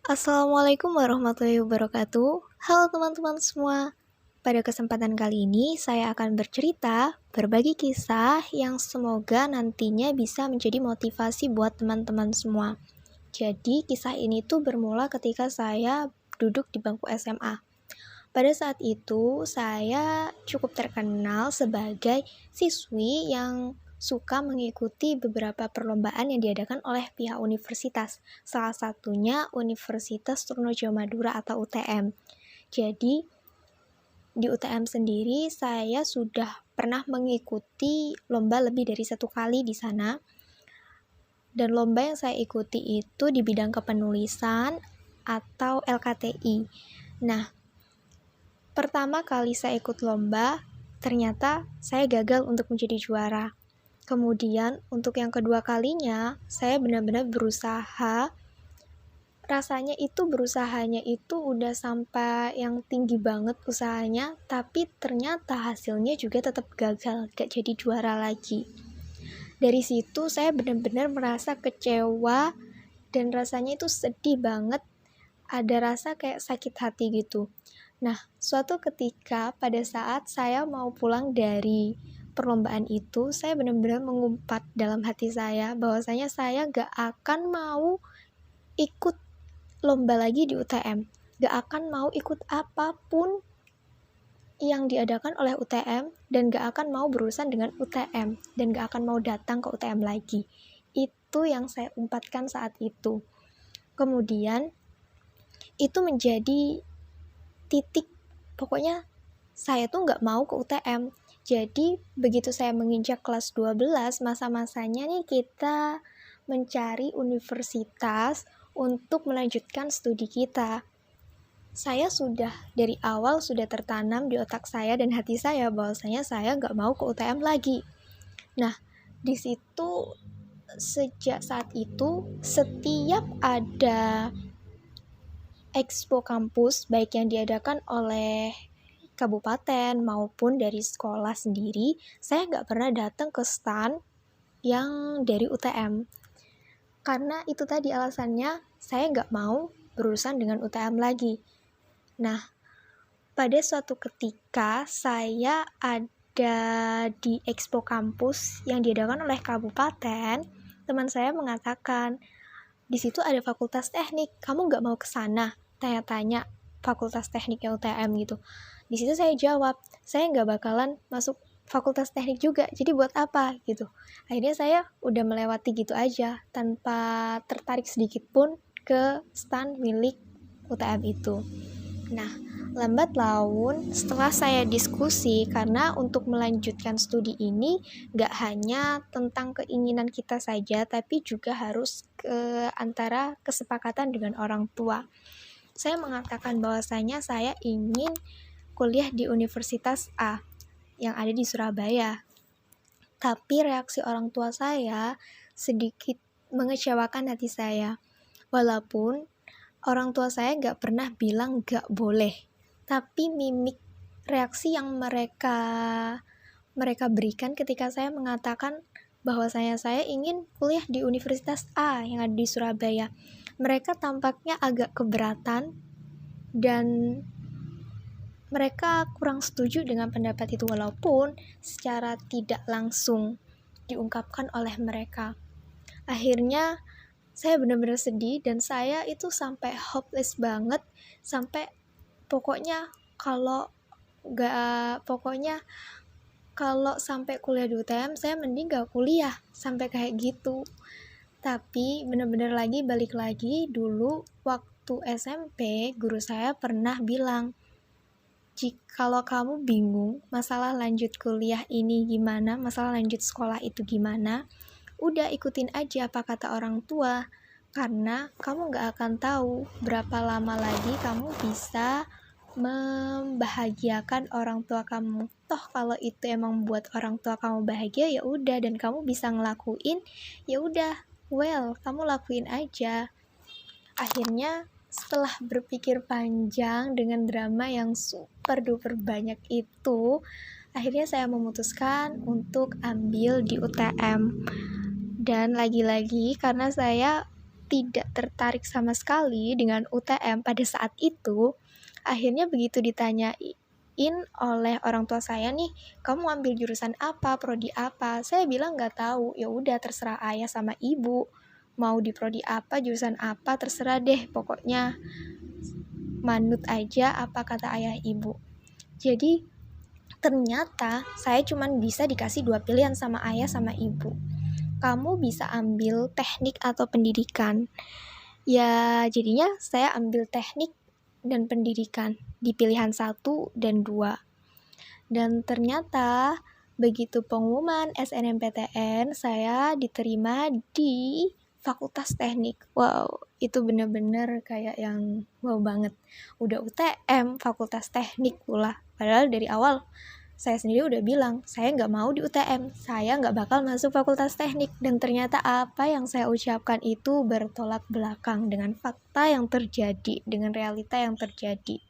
Assalamualaikum warahmatullahi wabarakatuh. Halo teman-teman semua. Pada kesempatan kali ini saya akan bercerita, berbagi kisah yang semoga nantinya bisa menjadi motivasi buat teman-teman semua. Jadi kisah ini tuh bermula ketika saya duduk di bangku SMA. Pada saat itu saya cukup terkenal sebagai siswi yang suka mengikuti beberapa perlombaan yang diadakan oleh pihak universitas. Salah satunya Universitas Trunojoyo Madura atau UTM. Jadi di UTM sendiri saya sudah pernah mengikuti lomba lebih dari 1 kali di sana. Dan lomba yang saya ikuti itu di bidang kepenulisan atau LKTI. Nah, pertama kali saya ikut lomba, ternyata saya gagal untuk menjadi juara. Kemudian untuk yang kedua kalinya, saya benar-benar berusaha. Rasanya itu berusahanya itu udah sampai yang tinggi banget usahanya, tapi ternyata hasilnya juga tetap gagal, gak jadi juara lagi. Dari situ saya benar-benar merasa kecewa dan rasanya itu sedih banget, ada rasa kayak sakit hati gitu. Nah, suatu ketika pada saat saya mau pulang dari perlombaan itu, saya benar-benar mengumpat dalam hati saya bahwasanya saya gak akan mau ikut lomba lagi di UTM, gak akan mau ikut apapun yang diadakan oleh UTM, dan gak akan mau berurusan dengan UTM, dan gak akan mau datang ke UTM lagi. Itu yang saya umpatkan saat itu. Kemudian itu menjadi titik, pokoknya saya tuh gak mau ke UTM. Jadi begitu saya menginjak kelas 12, masa-masanya nih kita mencari universitas untuk melanjutkan studi kita. Saya sudah dari awal sudah tertanam di otak saya dan hati saya bahwasanya saya gak mau ke UTM lagi. Nah, di situ sejak saat itu setiap ada expo kampus baik yang diadakan oleh kabupaten maupun dari sekolah sendiri, saya nggak pernah datang ke stand yang dari UTM. Karena itu tadi alasannya, saya nggak mau berurusan dengan UTM lagi. Nah, pada suatu ketika saya ada di expo kampus yang diadakan oleh kabupaten, teman saya mengatakan, di situ ada fakultas teknik, kamu nggak mau ke sana? Tanya-tanya fakultas teknik yang UTM gitu. Di situ saya jawab, saya nggak bakalan masuk fakultas teknik juga, jadi buat apa gitu. Akhirnya saya udah melewati gitu aja, tanpa tertarik sedikit pun ke stand milik UTM itu. Nah, lambat laun setelah saya diskusi, karena untuk melanjutkan studi ini gak hanya tentang keinginan kita saja, tapi juga harus antara kesepakatan dengan orang tua. Saya mengatakan bahwasanya saya ingin kuliah di Universitas A yang ada di Surabaya. Tapi reaksi orang tua saya sedikit mengecewakan hati saya. Walaupun orang tua saya gak pernah bilang gak boleh, tapi mimik reaksi yang mereka berikan ketika saya mengatakan bahwasanya saya ingin kuliah di Universitas A yang ada di Surabaya, mereka tampaknya agak keberatan dan mereka kurang setuju dengan pendapat itu, walaupun secara tidak langsung diungkapkan oleh mereka. Akhirnya saya benar-benar sedih dan saya itu sampai hopeless banget, sampai pokoknya kalau sampai kuliah di UTM saya mending gak kuliah, sampai kayak gitu. Tapi benar-benar balik lagi dulu waktu SMP, guru saya pernah bilang, kalau kamu bingung masalah lanjut kuliah ini gimana, masalah lanjut sekolah itu gimana, udah ikutin aja apa kata orang tua, karena kamu gak akan tahu berapa lama lagi kamu bisa membahagiakan orang tua kamu. Toh kalau itu emang buat orang tua kamu bahagia, ya udah, dan kamu bisa ngelakuin, ya udah, well, kamu lakuin aja. Akhirnya setelah berpikir panjang dengan drama yang super duper banyak itu, akhirnya saya memutuskan untuk ambil di UTM. Dan lagi-lagi karena saya tidak tertarik sama sekali dengan UTM pada saat itu. Akhirnya begitu ditanyain oleh orang tua saya nih, kamu ambil jurusan apa, prodi apa? Saya bilang nggak tahu. Ya udah terserah ayah sama ibu. Mau di prodi apa, jurusan apa, terserah deh. Pokoknya manut aja apa kata ayah ibu. Jadi ternyata saya cuman bisa dikasih 2 pilihan sama ayah sama ibu. Kamu bisa ambil teknik atau pendidikan. Ya jadinya saya ambil teknik dan pendidikan di pilihan 1 dan 2. Dan ternyata begitu pengumuman SNMPTN, saya diterima di Fakultas Teknik. Wow, itu bener-bener kayak yang wow banget. Udah UTM, Fakultas Teknik pula. Padahal dari awal saya sendiri udah bilang, saya nggak mau di UTM, saya nggak bakal masuk Fakultas Teknik. Dan ternyata apa yang saya ucapkan itu bertolak belakang dengan fakta yang terjadi, dengan realita yang terjadi.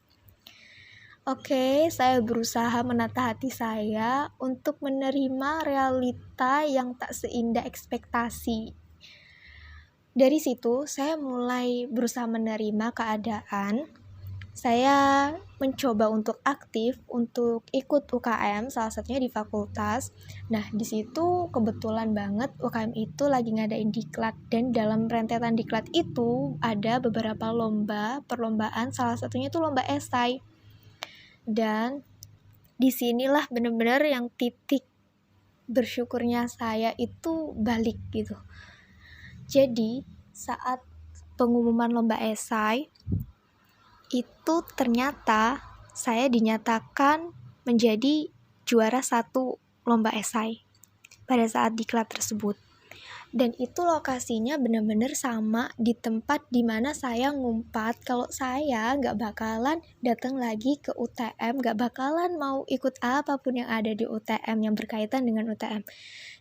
Oke, saya berusaha menata hati saya untuk menerima realita yang tak seindah ekspektasi. Dari situ, saya mulai berusaha menerima keadaan. Saya mencoba untuk aktif, untuk ikut UKM, salah satunya di fakultas. Nah, di situ kebetulan banget UKM itu lagi ngadain diklat. Dan dalam rentetan diklat itu ada beberapa perlombaan, salah satunya itu lomba esai. Dan disinilah benar-benar yang titik bersyukurnya saya itu balik gitu. Jadi saat pengumuman lomba esai itu ternyata saya dinyatakan menjadi juara 1 lomba esai pada saat diklat tersebut. Dan itu lokasinya benar-benar sama di tempat dimana saya ngumpat kalau saya gak bakalan datang lagi ke UTM, gak bakalan mau ikut apapun yang ada di UTM yang berkaitan dengan UTM.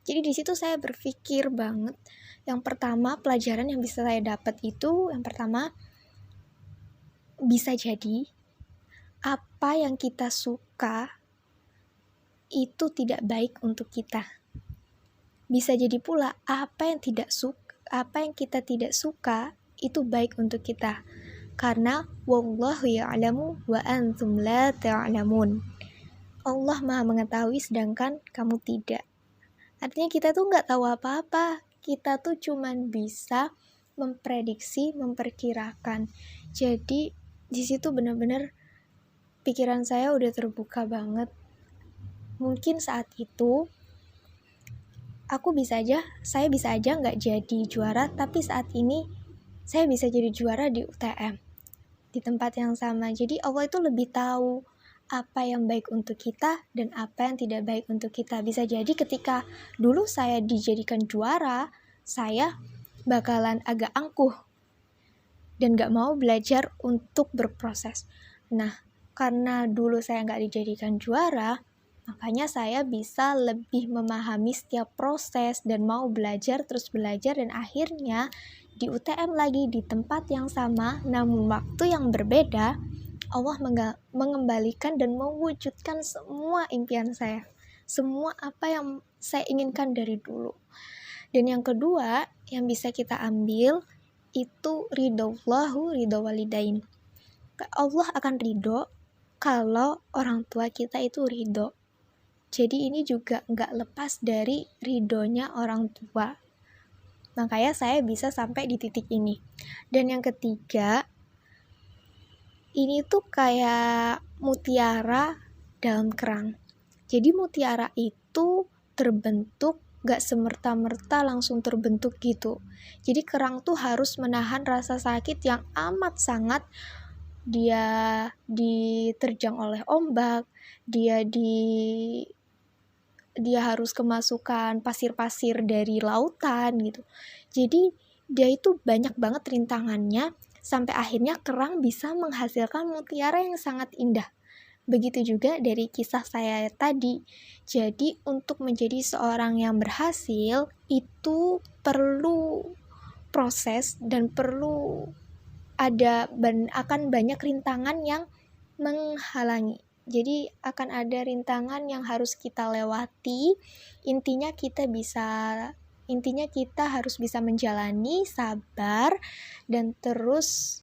Jadi di situ saya berpikir banget, yang pertama pelajaran yang bisa saya dapat itu, yang pertama bisa jadi apa yang kita suka itu tidak baik untuk kita. Bisa jadi pula apa yang kita tidak suka itu baik untuk kita. Karena wallahu ya'lamu wa antum la ta'lamun. Allah Maha mengetahui sedangkan kamu tidak. Artinya kita tuh nggak tahu apa-apa. Kita tuh cuman bisa memprediksi, memperkirakan. Jadi di situ benar-benar pikiran saya udah terbuka banget. Mungkin saat itu saya bisa aja nggak jadi juara, tapi saat ini saya bisa jadi juara di UTM, di tempat yang sama. Jadi Allah itu lebih tahu apa yang baik untuk kita dan apa yang tidak baik untuk kita. Bisa jadi ketika dulu saya dijadikan juara, saya bakalan agak angkuh dan nggak mau belajar untuk berproses. Nah, karena dulu saya nggak dijadikan juara, makanya saya bisa lebih memahami setiap proses dan mau belajar, terus belajar, dan akhirnya di UTM lagi di tempat yang sama, namun waktu yang berbeda, Allah mengembalikan dan mewujudkan semua impian saya. Semua apa yang saya inginkan dari dulu. Dan yang kedua, yang bisa kita ambil, itu ridhollahu ridho walidain. Allah akan ridho kalau orang tua kita itu ridho. Jadi ini juga nggak lepas dari ridhonya orang tua. Makanya saya bisa sampai di titik ini. Dan yang ketiga, ini tuh kayak mutiara dalam kerang. Jadi mutiara itu terbentuk nggak semerta-merta langsung terbentuk gitu. Jadi kerang tuh harus menahan rasa sakit yang amat sangat. Dia diterjang oleh ombak, dia harus kemasukan pasir-pasir dari lautan gitu. Jadi dia itu banyak banget rintangannya sampai akhirnya kerang bisa menghasilkan mutiara yang sangat indah. Begitu juga dari kisah saya tadi. Jadi untuk menjadi seorang yang berhasil itu perlu proses dan perlu akan banyak rintangan yang menghalangi. Jadi akan ada rintangan yang harus kita lewati. Intinya kita bisa Intinya kita harus bisa menjalani, sabar, dan terus